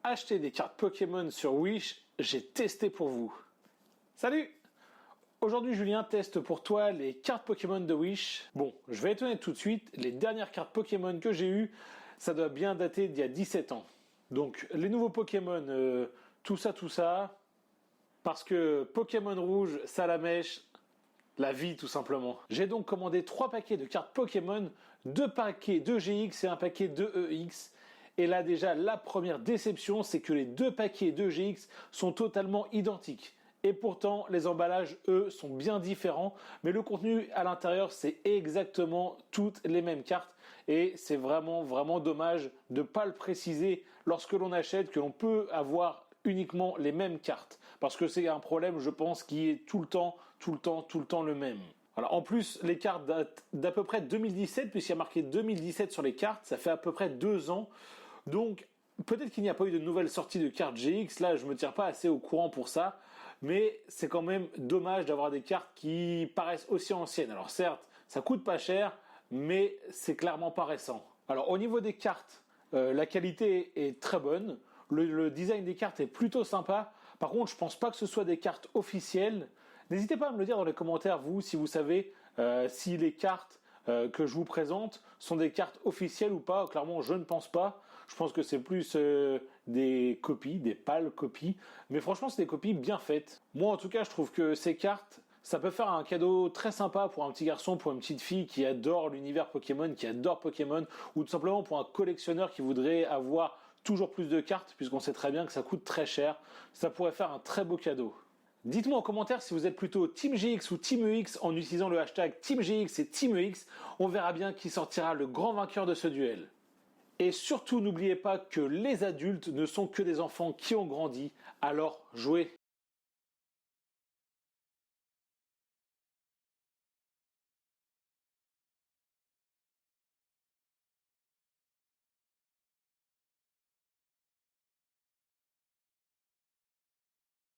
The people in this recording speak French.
acheté des cartes Pokémon sur Wish, j'ai testé pour vous. Salut! Aujourd'hui, Julien teste pour toi les cartes Pokémon de Wish. Bon, je vais être honnête tout de suite, les dernières cartes Pokémon que j'ai eues, ça doit bien dater d'il y a 17 ans. Donc, les nouveaux Pokémon, tout ça, parce que Pokémon rouge, Salamèche, la vie tout simplement. J'ai donc commandé 3 paquets de cartes Pokémon, 2 paquets de GX et un paquet de EX. Et là déjà, la première déception, c'est que les 2 paquets de GX sont totalement identiques. Et pourtant, les emballages, eux, sont bien différents. Mais le contenu à l'intérieur, c'est exactement toutes les mêmes cartes. Et c'est vraiment dommage de ne pas le préciser lorsque l'on achète, que l'on peut avoir uniquement les mêmes cartes. Parce que c'est un problème, je pense, qui est tout le temps le même. Voilà. En plus, les cartes datent d'à peu près 2017, puisqu'il y a marqué 2017 sur les cartes. Ça fait à peu près 2 ans. Donc, peut-être qu'il n'y a pas eu de nouvelles sorties de cartes GX. Là, je me tiens pas assez au courant pour ça. Mais c'est quand même dommage d'avoir des cartes qui paraissent aussi anciennes. Alors certes, ça coûte pas cher, mais c'est clairement pas récent. Alors au niveau des cartes, la qualité est très bonne. Le design des cartes est plutôt sympa. Par contre, je pense pas que ce soit des cartes officielles. N'hésitez pas à me le dire dans les commentaires, vous, si vous savez si les cartes que je vous présente sont des cartes officielles ou pas. Clairement, je ne pense pas. Je pense que c'est plus des copies, des pâles copies. Mais franchement, c'est des copies bien faites. Moi, en tout cas, je trouve que ces cartes, ça peut faire un cadeau très sympa pour un petit garçon, pour une petite fille qui adore l'univers Pokémon, qui adore Pokémon, ou tout simplement pour un collectionneur qui voudrait avoir toujours plus de cartes, puisqu'on sait très bien que ça coûte très cher. Ça pourrait faire un très beau cadeau. Dites-moi en commentaire si vous êtes plutôt Team GX ou Team EX en utilisant le hashtag Team GX et Team EX. On verra bien qui sortira le grand vainqueur de ce duel. Et surtout, n'oubliez pas que les adultes ne sont que des enfants qui ont grandi, alors jouez!